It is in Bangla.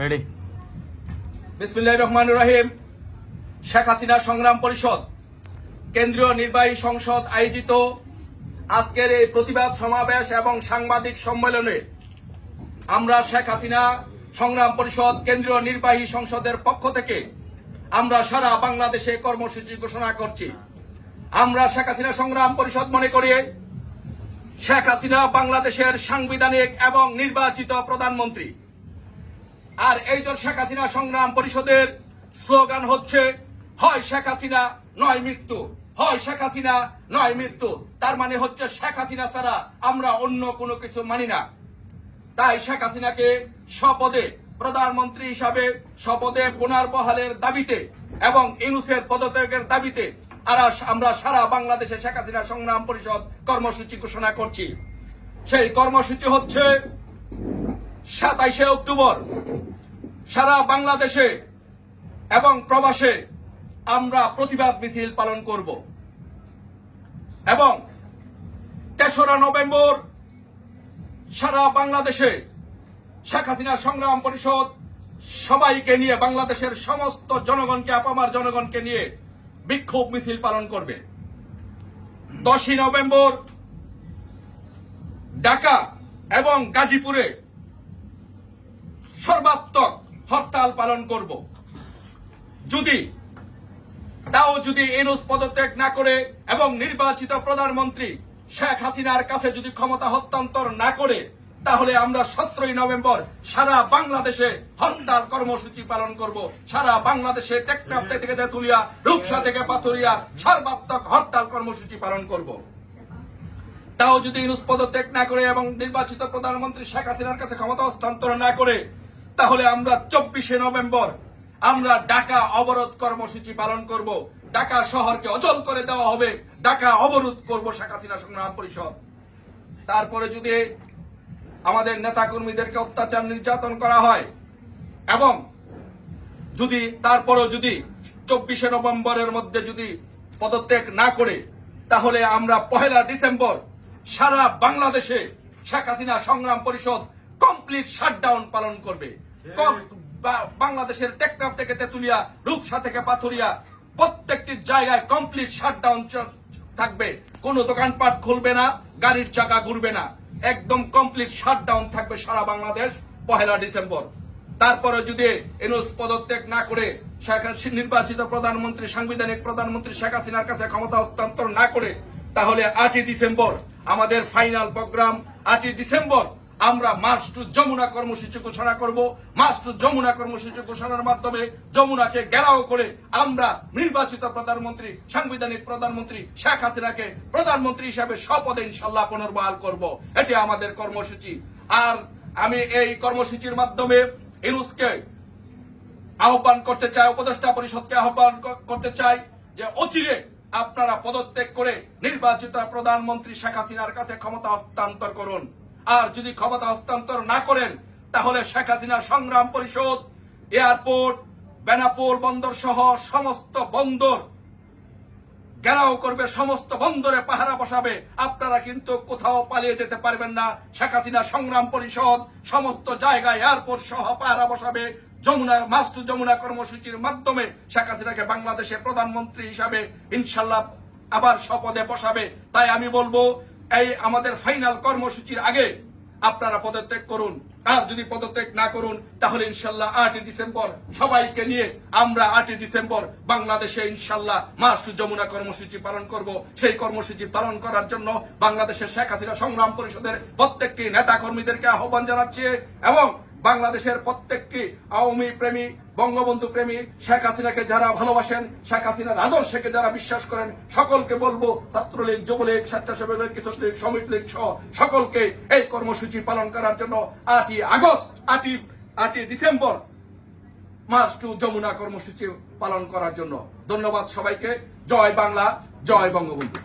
রেডি। বিসমিল্লাহির রহমানির রহিম। শেখ হাসিনা সংগ্রাম পরিষদ কেন্দ্রীয় নির্বাহী সংসদ আয়োজিত আজকের এই প্রতিবাদ সমাবেশ এবং সাংবাদিক সম্মেলনে আমরা শেখ হাসিনা সংগ্রাম পরিষদ কেন্দ্রীয় নির্বাহী সংসদের পক্ষ থেকে আমরা সারা বাংলাদেশে কর্মসূচি ঘোষণা করছি। আমরা শেখ হাসিনা সংগ্রাম পরিষদ মনে করি শেখ হাসিনা বাংলাদেশের সাংবিধানিক এবং নির্বাচিত প্রধানমন্ত্রী। আর এই যে শেখ হাসিনা সংগ্রাম পরিষদের স্লোগান হচ্ছে হয় শেখ হাসিনা নয় মৃত্যু, হয় শেখ হাসিনা নয় মৃত্যু। তার মানে হচ্ছে শেখ হাসিনা ছাড়া আমরা অন্য কোনো কিছু মানি না। তাই শেখ হাসিনাকে স্বপদে প্রধানমন্ত্রী হিসাবে স্বপদে পুনর্বহালের দাবিতে এবং ইউনূসের পদত্যাগের দাবিতে আমরা সারা বাংলাদেশে শেখ হাসিনা সংগ্রাম পরিষদ কর্মসূচি ঘোষণা করছি। সেই কর্মসূচি হচ্ছে 27শে অক্টোবর সারা বাংলাদেশে এবং প্রবাসে আমরা প্রতিবাদ মিছিল পালন করব এবং 3রা নভেম্বর সারা বাংলাদেশে শেখ হাসিনা সংগ্রাম পরিষদ সবাইকে নিয়ে বাংলাদেশের সমস্ত জনগণকে আপামার জনগণকে নিয়ে বিক্ষোভ মিছিল পালন করবে। 10ই নভেম্বর ঢাকা এবং গাজীপুরে সর্বাত্মক হরতাল পালন করব। যদি ইউনূস পদত্যাগ না করে এবং নির্বাচিত প্রধানমন্ত্রী শেখ হাসিনার কাছে যদি ক্ষমতা হস্তান্তর না করে, তাহলে আমরা 17ই নভেম্বর সারা বাংলাদেশে হরতাল কর্মসূচি পালন করব। সারা বাংলাদেশে টেকনাফ থেকে তেঁতুলিয়া, রূপসা থেকে পাথুরিয়া সর্বাত্মক হরতাল কর্মসূচি পালন করব। তাও যদি ইউনূস পদত্যাগ না করে এবং নির্বাচিত প্রধানমন্ত্রী শেখ হাসিনার কাছে ক্ষমতা হস্তান্তর না করে, তাহলে আমরা 24শে নভেম্বর আমরা ঢাকা অবরোধ কর্মসূচি পালন করব। ঢাকা শহরকে অচল করে দেওয়া হবে, ঢাকা অবরোধ করব শেখ হাসিনা সংগ্রাম পরিষদ। তারপরে যদি আমাদের নেতা কর্মীদেরকে অত্যাচার নির্যাতন করা হয় এবং তারপরেও যদি 24শে নভেম্বরের মধ্যে যদি পদত্যাগ না করে, তাহলে আমরা 1 ডিসেম্বর সারা বাংলাদেশে শেখ হাসিনা সংগ্রাম পরিষদ কমপ্লিট শাটডাউন পালন করবে। বাংলাদেশের টেকনাফ থেকে তেঁতুলিয়া, রূপসা থেকে পাথুরিয়া প্রত্যেকটি জায়গায় কমপ্লিট শাটডাউন থাকবে। কোনো দোকানপাট খুলবে না, গাড়ির চাকা ঘুরবে না, একদম কমপ্লিট শাটডাউন থাকবে সারা বাংলাদেশ 1 ডিসেম্বর। তারপরে যদি ইউনূস পদত্যাগ না করে নির্বাচিত প্রধানমন্ত্রী সাংবিধানিক প্রধানমন্ত্রী শেখ হাসিনার কাছে ক্ষমতা হস্তান্তর না করে, তাহলে 8ই ডিসেম্বর আমাদের ফাইনাল প্রোগ্রাম। 8ই ডিসেম্বর আমরা মার্চ টু যমুনা কর্মসূচি ঘোষণা করব। মার্চ টু যমুনা কর্মসূচি ঘোষণার মাধ্যমে যমুনাকে ঘেরাও করে আমরা নির্বাচিত প্রধানমন্ত্রী সাংবিধানিক প্রধানমন্ত্রী শেখ হাসিনাকে প্রধানমন্ত্রী হিসাবে স্বপদে ইনশাল্লাহ পুনর্বহাল করব। এটি আমাদের কর্মসূচি। আর আমি এই কর্মসূচির মাধ্যমে ইউনূসকে আহ্বান করতে চাই, উপদেষ্টা পরিষদকে আহ্বান করতে চাই যে অচিরে আপনারা পদত্যাগ করে নির্বাচিত প্রধানমন্ত্রী শেখ হাসিনার কাছে ক্ষমতা হস্তান্তর করুন। আর যদি ক্ষমতা হস্তান্তর না করেন, তাহলে শেখ হাসিনা সংগ্রাম পরিষদ এয়ারপোর্ট, বেনাপোল বন্দর সহ সমস্ত বন্দর ঘেরাও করবে, সমস্ত বন্দরে পাহারা বসাবে। আপনারা কিন্তু কোথাও পালিয়ে যেতে পারবেন না। শেখ হাসিনা সংগ্রাম পরিষদ সমস্ত জায়গায় এয়ারপোর্ট সহ পাহারা বসাবে। মার্চ টু যমুনা কর্মসূচির মাধ্যমে শেখ হাসিনাকে বাংলাদেশে প্রধানমন্ত্রী হিসাবে ইনশাল্লাহ আবার স্বপদে বসাবে। তাই আমি বলবো এই আমাদের ফাইনাল কর্মসূচির আগে আপনারা পদত্যাগ করুন। আর যদি পদত্যাগ না করুন, তাহলে ইনশাল্লাহ 8ই ডিসেম্বর সবাইকে নিয়ে আমরা 8ই ডিসেম্বর বাংলাদেশে ইনশাল্লাহ মার্চ টু যমুনা কর্মসূচি পালন করব। সেই কর্মসূচি পালন করার জন্য বাংলাদেশের শেখ হাসিনা সংগ্রাম পরিষদের প্রত্যেকটি নেতা কর্মীদেরকে আহ্বান জানাচ্ছি এবং বাংলাদেশের প্রত্যেকটি আওয়ামী প্রেমী, বঙ্গবন্ধু প্রেমী, শেখ হাসিনাকে যারা ভালোবাসেন, শেখ হাসিনার আদর্শকে যারা বিশ্বাস করেন, সকলকে বলবো ছাত্রলীগ, যুবলীগ, স্বেচ্ছাসেবক লীগ, কিশোর লীগ, শ্রমিক লীগ সহ সকলকে এই কর্মসূচি পালন করার জন্য 8ই ডিসেম্বর মার্চ টু যমুনা কর্মসূচি পালন করার জন্য। ধন্যবাদ সবাইকে। জয় বাংলা, জয় বঙ্গবন্ধু।